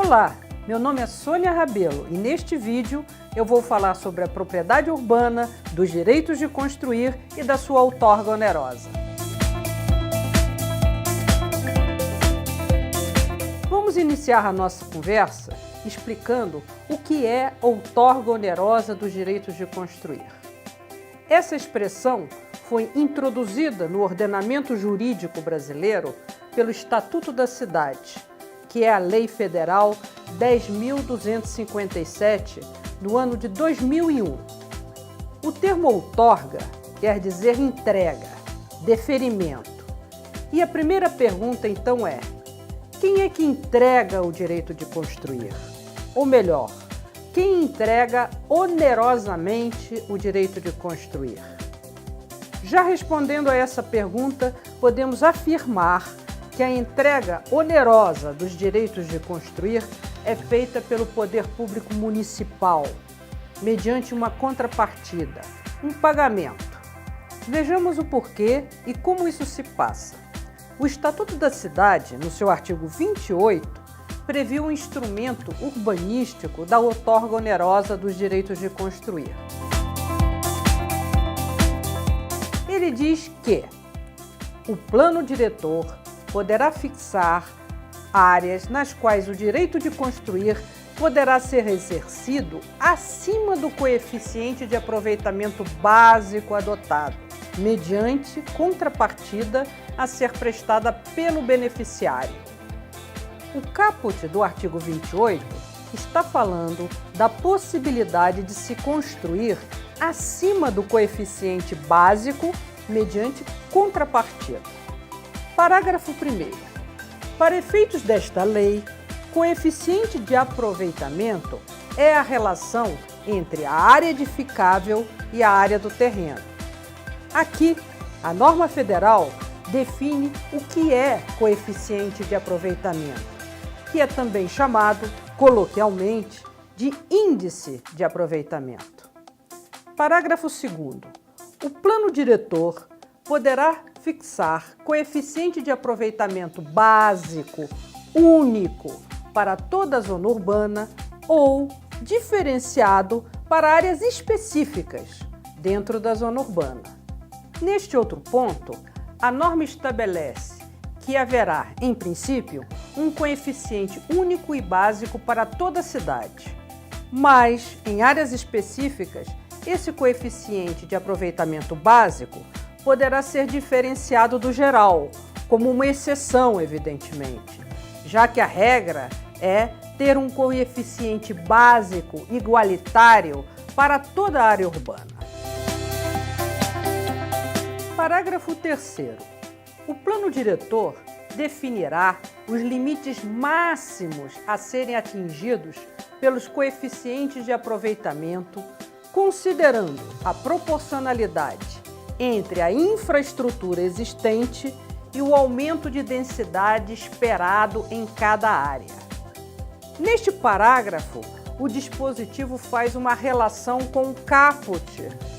Olá, meu nome é Sônia Rabelo e neste vídeo eu vou falar sobre a propriedade urbana, dos direitos de construir e da sua outorga onerosa. Vamos iniciar a nossa conversa explicando o que é outorga onerosa dos direitos de construir. Essa expressão foi introduzida no ordenamento jurídico brasileiro pelo Estatuto da Cidade, que é a Lei Federal 10.257, do ano de 2001. O termo outorga quer dizer entrega, deferimento. E a primeira pergunta, então, é: quem é que entrega o direito de construir? Ou melhor, quem entrega onerosamente o direito de construir? Já respondendo a essa pergunta, podemos afirmar que a entrega onerosa dos direitos de construir é feita pelo poder público municipal, mediante uma contrapartida, um pagamento. Vejamos o porquê e como isso se passa. O Estatuto da Cidade, no seu artigo 28, previu um instrumento urbanístico da outorga onerosa dos direitos de construir. Ele diz que o plano diretor poderá fixar áreas nas quais o direito de construir poderá ser exercido acima do coeficiente de aproveitamento básico adotado, mediante contrapartida a ser prestada pelo beneficiário. O caput do artigo 28 está falando da possibilidade de se construir acima do coeficiente básico mediante contrapartida. Parágrafo 1º. Para efeitos desta lei, coeficiente de aproveitamento é a relação entre a área edificável e a área do terreno. Aqui, a norma federal define o que é coeficiente de aproveitamento, que é também chamado, coloquialmente, de índice de aproveitamento. Parágrafo 2º. O plano diretor poderá fixar coeficiente de aproveitamento básico único para toda a zona urbana ou diferenciado para áreas específicas dentro da zona urbana. Neste outro ponto, a norma estabelece que haverá, em princípio, um coeficiente único e básico para toda a cidade, mas, em áreas específicas, esse coeficiente de aproveitamento básico poderá ser diferenciado do geral, como uma exceção, evidentemente, já que a regra é ter um coeficiente básico igualitário para toda a área urbana. Parágrafo 3º. O plano diretor definirá os limites máximos a serem atingidos pelos coeficientes de aproveitamento, considerando a proporcionalidade entre a infraestrutura existente e o aumento de densidade esperado em cada área. Neste parágrafo, o dispositivo faz uma relação com o caput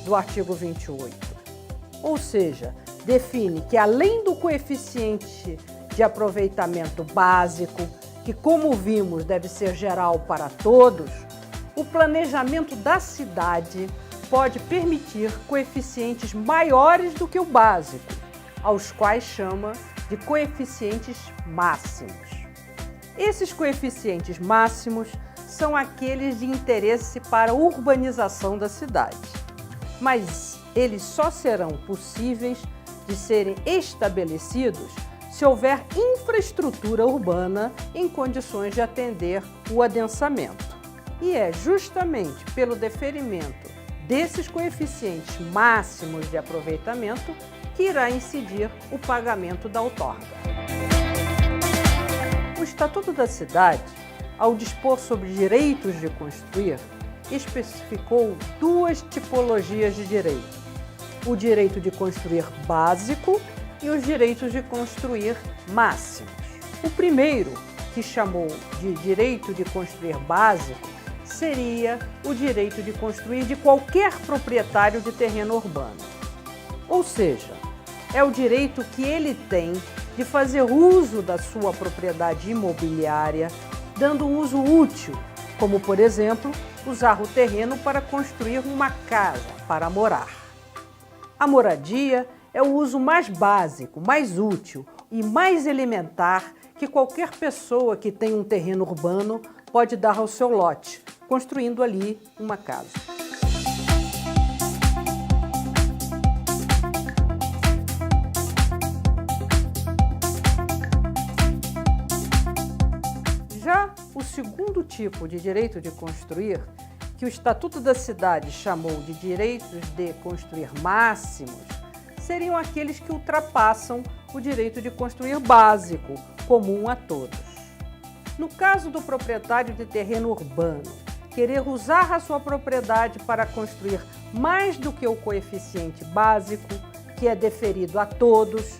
do artigo 28, ou seja, define que além do coeficiente de aproveitamento básico, que como vimos deve ser geral para todos, o planejamento da cidade pode permitir coeficientes maiores do que o básico, aos quais chama de coeficientes máximos. Esses coeficientes máximos são aqueles de interesse para a urbanização da cidade, mas eles só serão possíveis de serem estabelecidos se houver infraestrutura urbana em condições de atender o adensamento. E é justamente pelo deferimento desses coeficientes máximos de aproveitamento que irá incidir o pagamento da outorga. O Estatuto da Cidade, ao dispor sobre direitos de construir, especificou duas tipologias de direito: o direito de construir básico e os direitos de construir máximos. O primeiro, que chamou de direito de construir básico, seria o direito de construir de qualquer proprietário de terreno urbano. Ou seja, é o direito que ele tem de fazer uso da sua propriedade imobiliária dando um uso útil, como, por exemplo, usar o terreno para construir uma casa para morar. A moradia é o uso mais básico, mais útil e mais elementar que qualquer pessoa que tem um terreno urbano pode dar ao seu lote, construindo ali uma casa. Já o segundo tipo de direito de construir, que o Estatuto da Cidade chamou de direitos de construir máximos, seriam aqueles que ultrapassam o direito de construir básico, comum a todos. No caso do proprietário de terreno urbano querer usar a sua propriedade para construir mais do que o coeficiente básico, que é deferido a todos,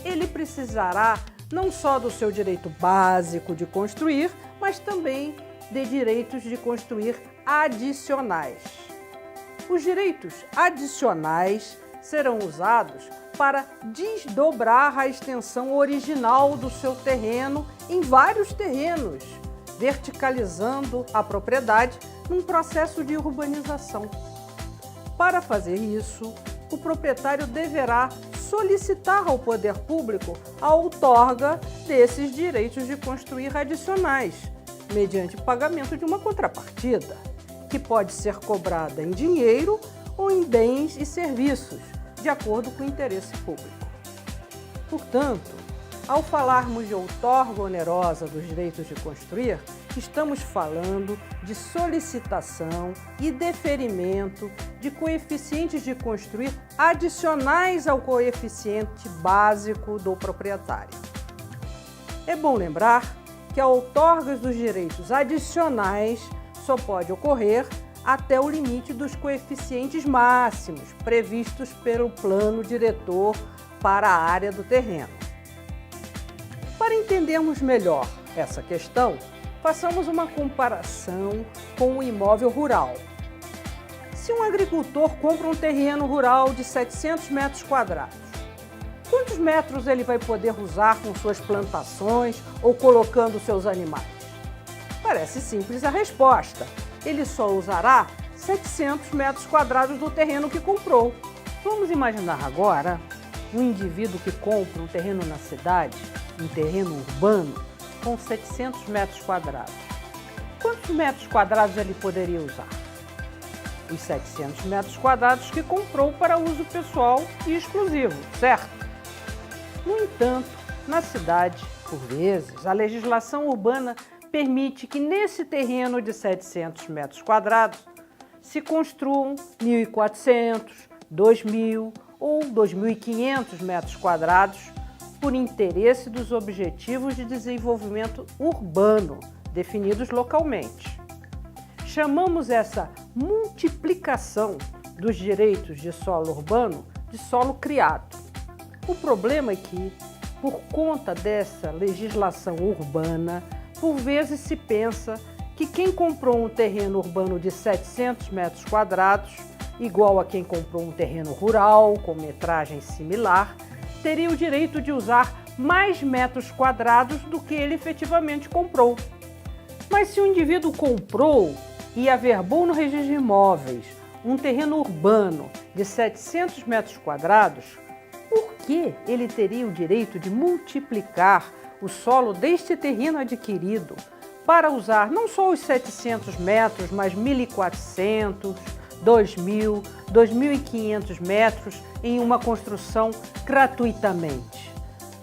ele precisará não só do seu direito básico de construir, mas também de direitos de construir adicionais. Os direitos adicionais serão usados para desdobrar a extensão original do seu terreno em vários terrenos, verticalizando a propriedade num processo de urbanização. Para fazer isso, o proprietário deverá solicitar ao poder público a outorga desses direitos de construir adicionais, mediante pagamento de uma contrapartida, que pode ser cobrada em dinheiro ou em bens e serviços, de acordo com o interesse público. Portanto, ao falarmos de outorga onerosa dos direitos de construir, estamos falando de solicitação e deferimento de coeficientes de construir adicionais ao coeficiente básico do proprietário. É bom lembrar que a outorga dos direitos adicionais só pode ocorrer até o limite dos coeficientes máximos previstos pelo plano diretor para a área do terreno. Para entendermos melhor essa questão, façamos uma comparação com o imóvel rural. Se um agricultor compra um terreno rural de 700 metros quadrados, quantos metros ele vai poder usar com suas plantações ou colocando seus animais? Parece simples a resposta. Ele só usará 700 metros quadrados do terreno que comprou. Vamos imaginar agora um indivíduo que compra um terreno na cidade, um terreno urbano, com 700 metros quadrados. Quantos metros quadrados ele poderia usar? Os 700 metros quadrados que comprou para uso pessoal e exclusivo, certo? No entanto, na cidade, por vezes, a legislação urbana permite que nesse terreno de 700 metros quadrados se construam 1.400, 2.000 ou 2.500 metros quadrados por interesse dos Objetivos de Desenvolvimento Urbano definidos localmente. Chamamos essa multiplicação dos direitos de solo urbano de solo criado. O problema é que, por conta dessa legislação urbana, por vezes se pensa que quem comprou um terreno urbano de 700 metros quadrados, igual a quem comprou um terreno rural com metragem similar, teria o direito de usar mais metros quadrados do que ele efetivamente comprou. Mas se o indivíduo comprou e averbou no registro de imóveis um terreno urbano de 700 metros quadrados, por que ele teria o direito de multiplicar o solo deste terreno adquirido para usar não só os 700 metros, mas 1.400, 2.000, 2.500 metros em uma construção gratuitamente?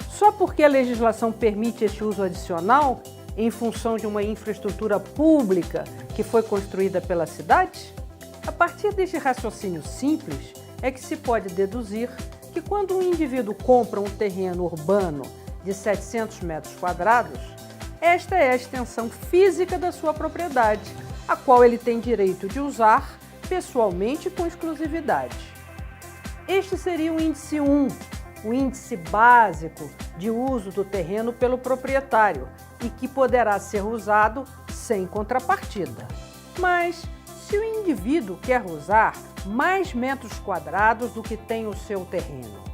Só porque a legislação permite este uso adicional em função de uma infraestrutura pública que foi construída pela cidade? A partir deste raciocínio simples é que se pode deduzir que quando um indivíduo compra um terreno urbano de 700 metros quadrados, esta é a extensão física da sua propriedade, a qual ele tem direito de usar pessoalmente com exclusividade. Este seria o índice 1, o índice básico de uso do terreno pelo proprietário e que poderá ser usado sem contrapartida. Mas, se o indivíduo quer usar mais metros quadrados do que tem o seu terreno,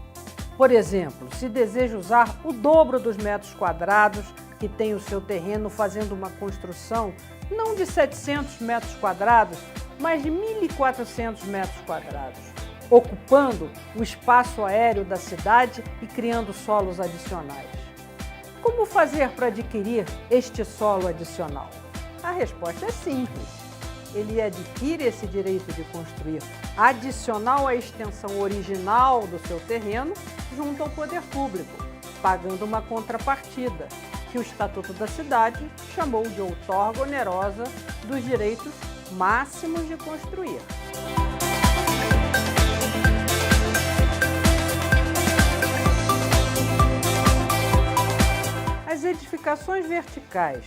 por exemplo, se deseja usar o dobro dos metros quadrados que tem o seu terreno fazendo uma construção não de 700 metros quadrados, mas de 1.400 metros quadrados, ocupando o espaço aéreo da cidade e criando solos adicionais. Como fazer para adquirir este solo adicional? A resposta é simples. Ele adquire esse direito de construir adicional à extensão original do seu terreno junto ao poder público, pagando uma contrapartida, que o Estatuto da Cidade chamou de outorga onerosa dos direitos máximos de construir. As edificações verticais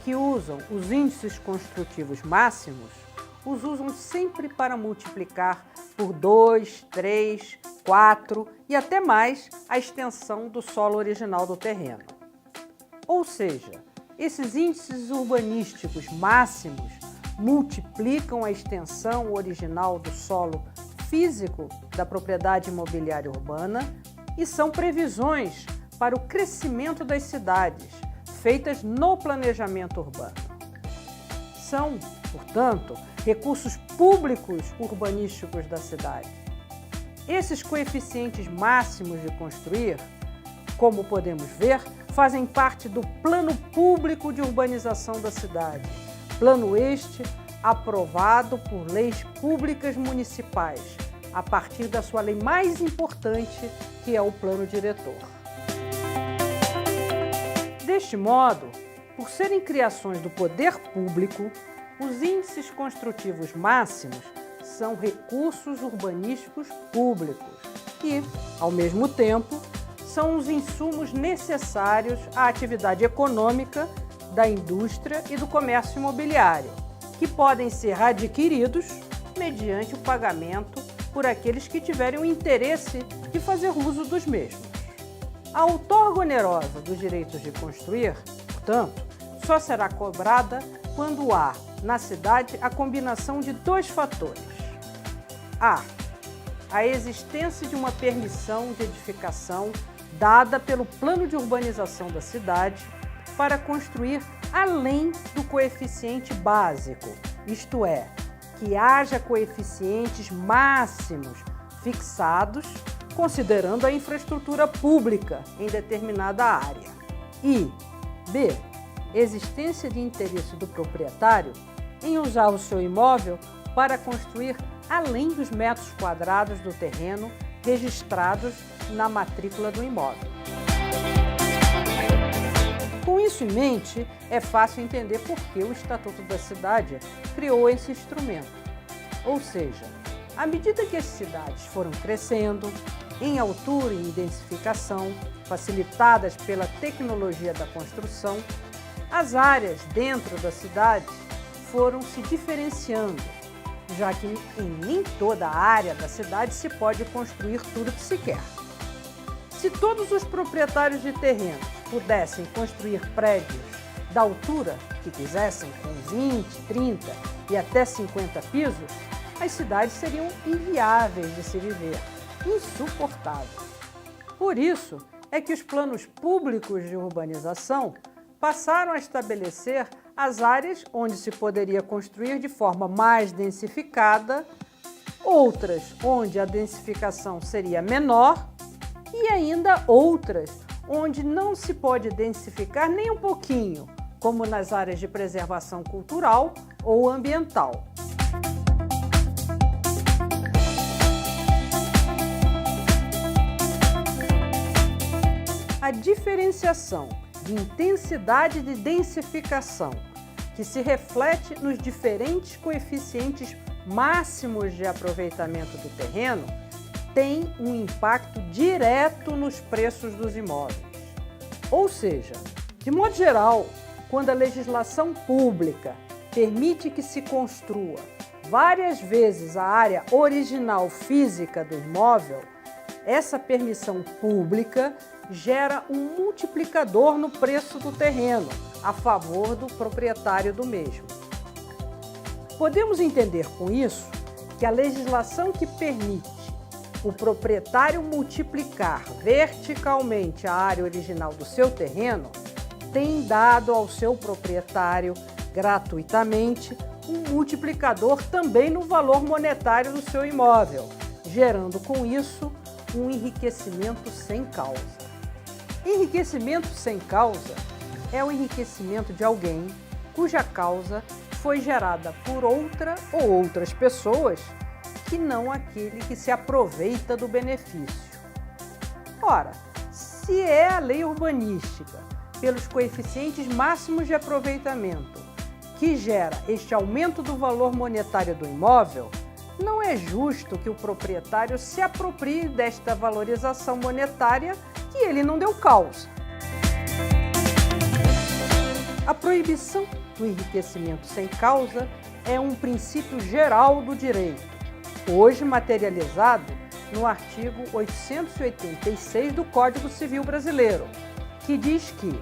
que usam os índices construtivos máximos os usam sempre para multiplicar por 2, 3, 4 e até mais a extensão do solo original do terreno. Ou seja, esses índices urbanísticos máximos multiplicam a extensão original do solo físico da propriedade imobiliária urbana e são previsões para o crescimento das cidades, feitas no planejamento urbano. São, portanto, recursos públicos urbanísticos da cidade. Esses coeficientes máximos de construir, como podemos ver, fazem parte do Plano Público de Urbanização da cidade, plano este aprovado por leis públicas municipais, a partir da sua lei mais importante, que é o Plano Diretor. Deste modo, por serem criações do poder público, os índices construtivos máximos são recursos urbanísticos públicos e, ao mesmo tempo, são os insumos necessários à atividade econômica da indústria e do comércio imobiliário, que podem ser adquiridos mediante o pagamento por aqueles que tiverem o interesse de fazer uso dos mesmos. A outorga onerosa dos direitos de construir, portanto, só será cobrada quando há, na cidade, a combinação de dois fatores. A existência de uma permissão de edificação dada pelo plano de urbanização da cidade para construir além do coeficiente básico, isto é, que haja coeficientes máximos fixados considerando a infraestrutura pública em determinada área. E B. Existência de interesse do proprietário em usar o seu imóvel para construir além dos metros quadrados do terreno registrados na matrícula do imóvel. Com isso em mente, é fácil entender por que o Estatuto da Cidade criou esse instrumento. Ou seja, à medida que as cidades foram crescendo, em altura e em densificação, facilitadas pela tecnologia da construção, as áreas dentro da cidade foram se diferenciando, já que em nem toda a área da cidade se pode construir tudo que se quer. Se todos os proprietários de terrenos pudessem construir prédios da altura que quisessem, com 20, 30 e até 50 pisos, as cidades seriam inviáveis de se viver, insuportáveis. Por isso é que os planos públicos de urbanização passaram a estabelecer as áreas onde se poderia construir de forma mais densificada, outras onde a densificação seria menor e ainda outras onde não se pode densificar nem um pouquinho, como nas áreas de preservação cultural ou ambiental. A diferenciação de intensidade de densificação, que se reflete nos diferentes coeficientes máximos de aproveitamento do terreno, tem um impacto direto nos preços dos imóveis. Ou seja, de modo geral, quando a legislação pública permite que se construa várias vezes a área original física do imóvel, essa permissão pública gera um multiplicador no preço do terreno, a favor do proprietário do mesmo. Podemos entender com isso que a legislação que permite o proprietário multiplicar verticalmente a área original do seu terreno tem dado ao seu proprietário, gratuitamente, um multiplicador também no valor monetário do seu imóvel, gerando com isso um enriquecimento sem causa. Enriquecimento sem causa é o enriquecimento de alguém cuja causa foi gerada por outra ou outras pessoas que não aquele que se aproveita do benefício. Ora, se é a lei urbanística, pelos coeficientes máximos de aproveitamento, que gera este aumento do valor monetário do imóvel, não é justo que o proprietário se aproprie desta valorização monetária que ele não deu causa. A proibição do enriquecimento sem causa é um princípio geral do direito, hoje materializado no artigo 886 do Código Civil Brasileiro, que diz que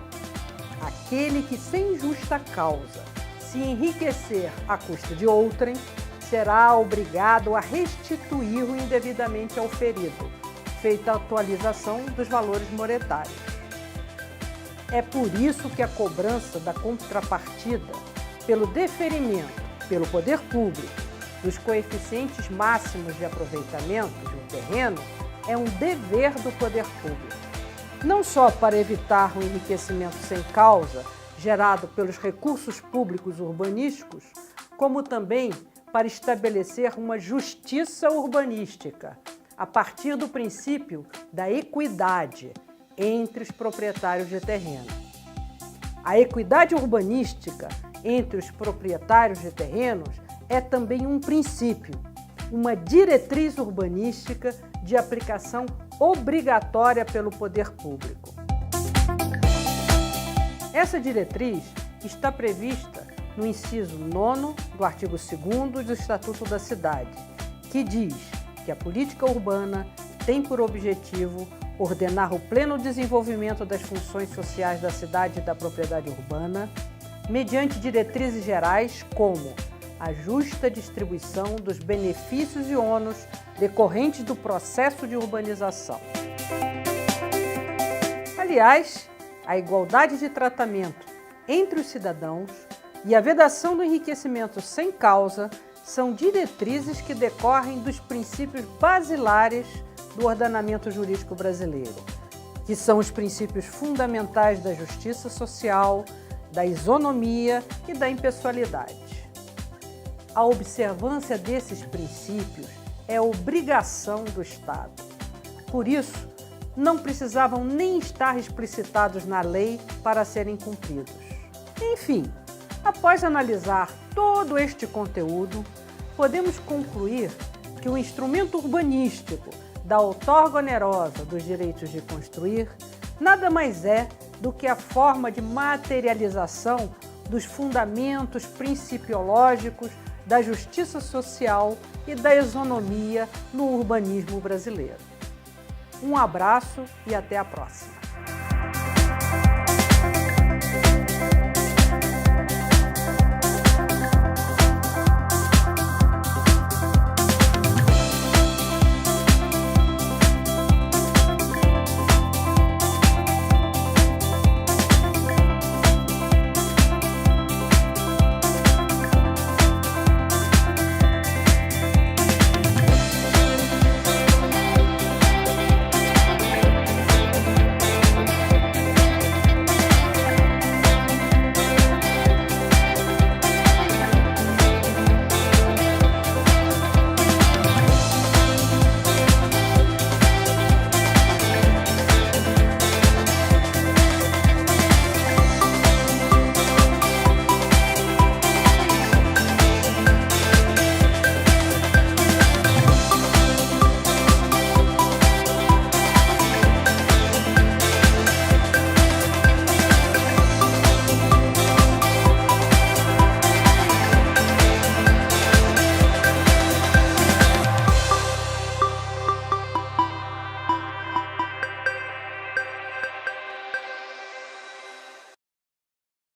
aquele que sem justa causa se enriquecer à custa de outrem será obrigado a restituir o indevidamente auferido, feita a atualização dos valores monetários. É por isso que a cobrança da contrapartida pelo deferimento pelo poder público dos coeficientes máximos de aproveitamento de um terreno é um dever do poder público, não só para evitar o enriquecimento sem causa gerado pelos recursos públicos urbanísticos, como também para estabelecer uma justiça urbanística, a partir do princípio da equidade entre os proprietários de terreno. A equidade urbanística entre os proprietários de terrenos é também um princípio, uma diretriz urbanística de aplicação obrigatória pelo poder público. Essa diretriz está prevista no inciso 9º do artigo 2º do Estatuto da Cidade, que diz que a política urbana tem por objetivo ordenar o pleno desenvolvimento das funções sociais da cidade e da propriedade urbana, mediante diretrizes gerais como a justa distribuição dos benefícios e ônus decorrentes do processo de urbanização. Aliás, a igualdade de tratamento entre os cidadãos e a vedação do enriquecimento sem causa são diretrizes que decorrem dos princípios basilares do ordenamento jurídico brasileiro, que são os princípios fundamentais da justiça social, da isonomia e da impessoalidade. A observância desses princípios é obrigação do Estado. Por isso, não precisavam nem estar explicitados na lei para serem cumpridos. Enfim, após analisar todo este conteúdo, podemos concluir que o instrumento urbanístico da outorga onerosa dos direitos de construir nada mais é do que a forma de materialização dos fundamentos principiológicos da justiça social e da isonomia no urbanismo brasileiro. Um abraço e até a próxima!